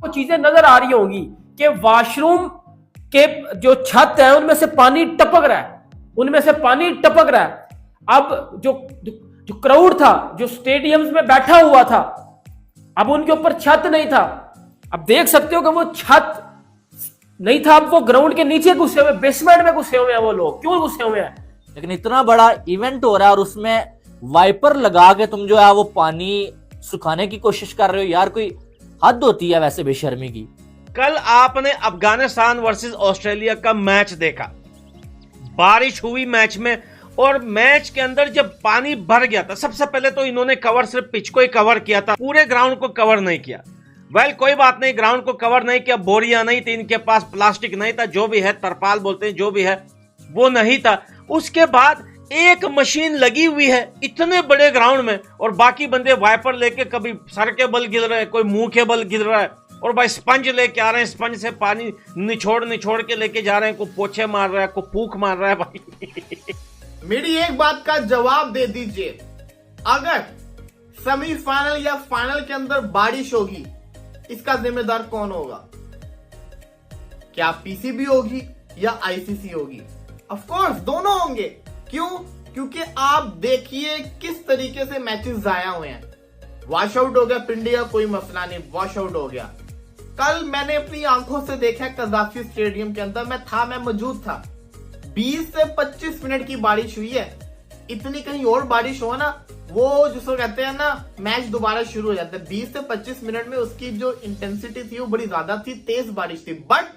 चीजें नजर आ रही होंगी कि वॉशरूम के जो छत है उनमें से पानी टपक रहा है, उनमें से पानी टपक रहा है। अब जो क्राउड था, जो स्टेडियम्स में बैठा हुआ था, अब उनके ऊपर छत नहीं था। अब देख सकते हो कि वो छत नहीं था, अब वो ग्राउंड के नीचे घुसे हुए, बेसमेंट में घुसे हुए हैं। वो लोग क्यों घुसे हुए हैं? लेकिन इतना बड़ा इवेंट हो रहा है और उसमें वाइपर लगा के तुम जो है वो पानी सुखाने की कोशिश कर रहे हो यार, कोई हद होती है वैसे बेशर्मी की। कल आपने अफगानिस्तान वर्सेस ऑस्ट्रेलिया का मैच देखा, बारिश हुई मैच में, और मैच के अंदर जब पानी भर गया था, सबसे पहले तो इन्होंने कवर सिर्फ पिच को ही कवर किया था, पूरे ग्राउंड को कवर नहीं किया। वेल कोई बात नहीं, ग्राउंड को कवर नहीं किया, बोरियां नहीं थी इनके पास, प्लास्टिक नहीं था, जो भी है तरपाल बोलते हैं, जो भी है वो नहीं था। उसके बाद एक मशीन लगी हुई है इतने बड़े ग्राउंड में, और बाकी बंदे वाइपर लेके कभी सर के बल गिर रहे हैं, कोई मुंह के बल गिर रहा है, और भाई स्पंज लेके आ रहे हैं, स्पंज से पानी निचोड़ के लेके जा रहे हैं, कोई पोछे मार रहा है, कोई फूक मार रहा है। भाई मेरी एक बात का जवाब दे दीजिए, अगर सेमीफाइनल या फाइनल के अंदर बारिश होगी, इसका जिम्मेदार कौन होगा? क्या पीसीबी होगी या आईसीसी होगी? ऑफ कोर्स दोनों होंगे। क्यों? क्योंकि आप देखिए किस तरीके से मैचेस जाया हुए हैं। वॉश आउट हो गया पिंडिया, कोई मसला नहीं, वॉश आउट हो गया। कल मैंने अपनी आंखों से देखा कजाफी स्टेडियम के अंदर, मैं मौजूद था। 20 से 25 मिनट की बारिश हुई है। इतनी कहीं और बारिश हो ना, वो जिसको कहते हैं ना, मैच दोबारा शुरू हो जाता है। 20 से 25 मिनट में उसकी जो इंटेंसिटी थी वो बड़ी ज्यादा थी, तेज बारिश थी, बट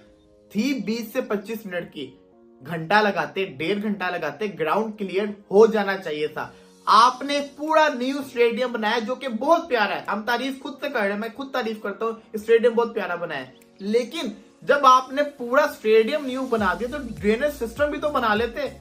थी 20 से 25 मिनट की। घंटा लगाते, 1.5 घंटा लगाते, ग्राउंड क्लियर हो जाना चाहिए था। आपने पूरा न्यू स्टेडियम बनाया जो कि बहुत प्यारा है, हम तारीफ खुद से कर रहे हैं, मैं खुद तारीफ करता हूँ, स्टेडियम बहुत प्यारा बनाया है। लेकिन जब आपने पूरा स्टेडियम न्यू बना दिया तो ड्रेनेज सिस्टम भी तो बना लेते।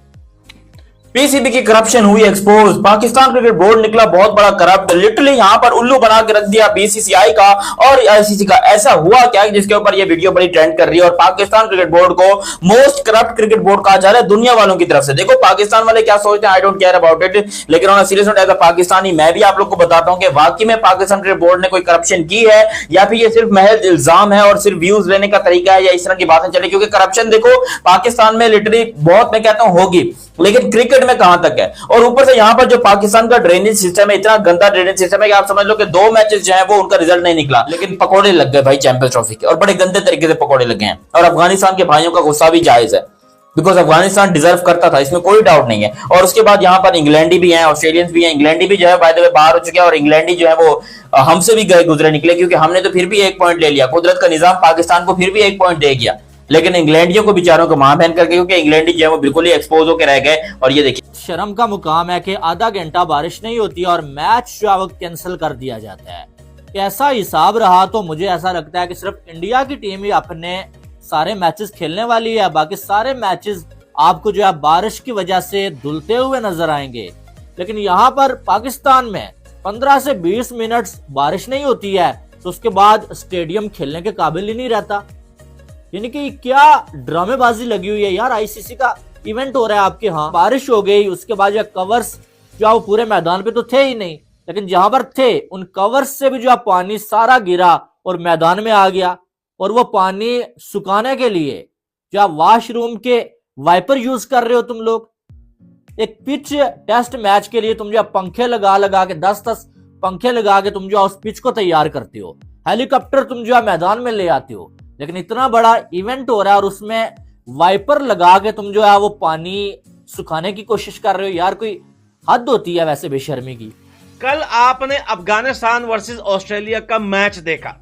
पीसीबी की करप्शन हुई एक्सपोज, पाकिस्तान क्रिकेट बोर्ड निकला बहुत बड़ा करप्ट, लिटरली यहां पर उल्लू बना के रख दिया बीसीसीआई का और आईसीसी का। ऐसा हुआ क्या जिसके ऊपर ये वीडियो बड़ी ट्रेंड कर रही है, और पाकिस्तान क्रिकेट बोर्ड को मोस्ट करप्ट क्रिकेट बोर्ड कहा जा रहा है दुनिया वालों की तरफ से। देखो पाकिस्तान वाले क्या सोचते हैं, I don't care about it, लेकिन on a serious note as a Pakistani मैं भी आप लोग को बताता हूं कि वाकई में पाकिस्तान क्रिकेट बोर्ड ने कोई करप्शन की है या फिर ये सिर्फ महज इल्जाम है और सिर्फ व्यूज लेने का तरीका है, या इस तरह की बातें चले। क्योंकि करप्शन देखो पाकिस्तान में लिटरली बहुत, मैं कहता हूं होगी, लेकिन क्रिकेट में कहां तक है। और ऊपर से यहां पर जो पाकिस्तान का ड्रेनेज सिस्टम है, इतना गंदा ड्रेनेज सिस्टम है कि आप समझ लो कि 2 मैचेस जो है वो उनका रिजल्ट नहीं निकला, लेकिन पकौड़े लग गए भाई चैंपियंस ट्रॉफी के, और बड़े गंदे तरीके से पकौड़े लगे हैं। और अफगानिस्तान के भाइयों का गुस्सा भी जायज है, बिकॉज अफगानिस्तान डिजर्व करता था, इसमें कोई डाउट नहीं है। और उसके बाद यहां पर इंग्लैंडी भी हैं, ऑस्ट्रेलियंस भी हैं। इंग्लैंडी भी जो है बाय द वे बाहर हो चुके हैं, और इंग्लैंडी जो है वो हमसे भी गए गुजरे निकले, क्योंकि हमने तो फिर भी 1 पॉइंट ले लिया। कुदरत का निजाम पाकिस्तान को फिर भी 1 पॉइंट दे गया, लेकिन इंग्लैंडियों को बेचारों को मां बहन करके, क्योंकि इंग्लैंडी जो है वो बिल्कुल ही एक्सपोज होकर रह गए। और ये देखिए शर्म का मुकाम है कि आधा घंटा बारिश नहीं होती और मैच जो है वो कैंसिल कर दिया जाता है। कैसा हिसाब रहा? तो मुझे ऐसा लगता है कि सिर्फ इंडिया की टीम ही अपने सारे मैचेस खेलने वाली है, बाकी सारे मैचेस आपको जो है बारिश की वजह से धुलते हुए नजर आएंगे। लेकिन यहाँ पर पाकिस्तान में 15 से 20 मिनट बारिश नहीं होती है तो उसके बाद स्टेडियम खेलने के काबिल ही नहीं रहता। यानी कि क्या ड्रामेबाजी लगी हुई है यार। आईसीसी का इवेंट हो रहा है आपके यहाँ, बारिश हो गई, उसके बाद जो कवर्स जो वो पूरे मैदान पे तो थे ही नहीं, लेकिन जहां पर थे उन कवर्स से भी जो पानी सारा गिरा और मैदान में आ गया। और वो पानी सुखाने के लिए जो आप वॉशरूम के वाइपर यूज कर रहे हो तुम लोग। एक पिच टेस्ट मैच के लिए तुम जो पंखे लगा के 10-10 पंखे लगा के तुम जो उस पिच को तैयार करते हो, हेलीकॉप्टर तुम जो मैदान में ले आते हो। लेकिन इतना बड़ा इवेंट हो रहा है और उसमें वाइपर लगा के तुम जो है वो पानी सुखाने की कोशिश कर रहे हो यार, कोई हद होती है वैसे बेशर्मी की। कल आपने अफगानिस्तान वर्सेस ऑस्ट्रेलिया का मैच देखा,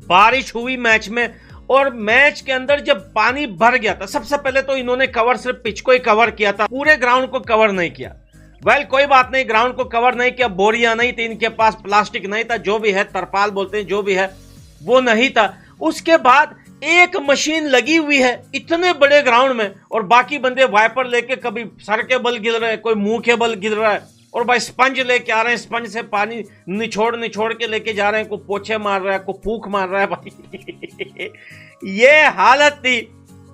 बारिश हुई मैच में, और मैच के अंदर जब पानी भर गया था, सबसे पहले तो इन्होंने कवर सिर्फ पिच को ही कवर किया था, पूरे ग्राउंड को कवर नहीं किया। वेल कोई बात नहीं, ग्राउंड को कवर नहीं किया, बोरियां नहीं थी इनके पास, प्लास्टिक नहीं था, जो भी है तरपाल बोलते हैं, जो भी है वो नहीं था। उसके बाद एक मशीन लगी हुई है इतने बड़े ग्राउंड में, और बाकी बंदे वाइपर लेके कभी सर के बल गिर रहे हैं, कोई मुंह के बल गिर रहा है, और भाई स्पंज लेके आ रहे हैं, स्पंज से पानी निचोड़ के लेके जा रहे हैं, कोई पोछे मार रहा है, कोई फूक मार रहा है। भाई ये हालत थी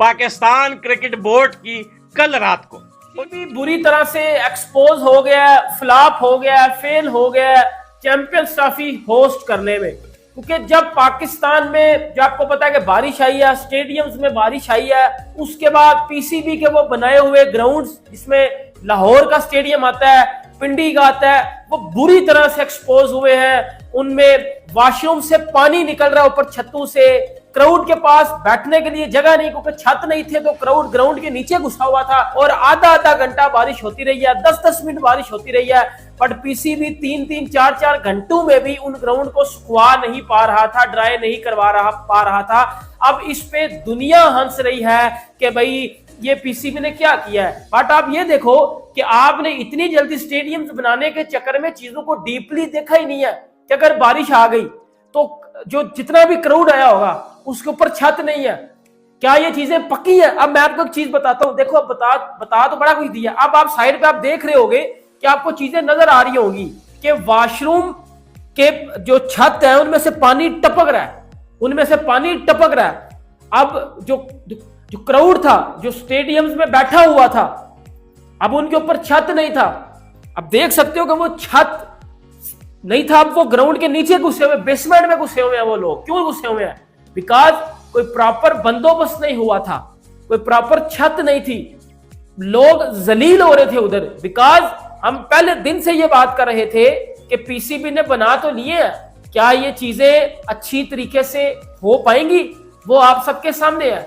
पाकिस्तान क्रिकेट बोर्ड की कल रात को। भी बुरी तरह से एक्सपोज हो गया, फ्लॉप हो गया, फेल हो गया चैंपियंस ट्रॉफी होस्ट करने में। क्योंकि जब पाकिस्तान में जो आपको पता है कि बारिश आई है, स्टेडियम्स में बारिश आई है, उसके बाद पीसीबी के वो बनाए हुए ग्राउंड्स जिसमें लाहौर का स्टेडियम आता है, पिंडी का आता है, वो बुरी तरह से एक्सपोज हुए हैं। उनमें वॉशरूम से पानी निकल रहा है ऊपर छतों से, क्राउड के पास बैठने के लिए जगह नहीं क्योंकि छत नहीं थे, तो क्राउड ग्राउंड के नीचे घुसा हुआ था और आधा आधा घंटा बारिश होती रही है, 10-10 मिनट बारिश होती रही है, बट पीसीबी 3-3, 4-4 घंटों में भी उन ग्राउंड को सुखवा नहीं पा रहा था, ड्राई नहीं करवा पा रहा था। अब इस पे दुनिया हंस रही है कि भाई ये पीसीबी ने क्या किया है। बट आप ये देखो कि आपने इतनी जल्दी स्टेडियम बनाने के चक्कर में चीजों को डीपली देखा ही नहीं है कि अगर बारिश आ गई तो जो जितना भी क्राउड आया होगा उसके ऊपर छत नहीं है, क्या ये चीजें पक्की है। अब मैं आपको एक चीज बताता हूं, देखो अब बता तो बड़ा कुछ दिया, अब आप साइड पे आप देख रहे होगे कि आपको चीजें नजर आ रही होंगी कि वॉशरूम के जो छत है उनमें से पानी टपक रहा है, उनमें से पानी टपक रहा है। अब जो क्राउड था जो स्टेडियम्स में बैठा हुआ था, अब उनके ऊपर छत नहीं था। अब देख सकते हो कि वो छत नहीं था, अब वो ग्राउंड के नीचे घुसे हुए, बेसमेंट में घुसे हुए हैं वो लोग। क्यों घुसे हुए हैं? बिकॉज कोई प्रॉपर बंदोबस्त नहीं हुआ था, कोई प्रॉपर छत नहीं थी, लोग जलील हो रहे थे उधर। बिकॉज हम पहले दिन से ये बात कर रहे थे कि पीसीबी ने बना तो लिए हैं, क्या ये चीजें अच्छी तरीके से हो पाएंगी, वो आप सबके सामने है।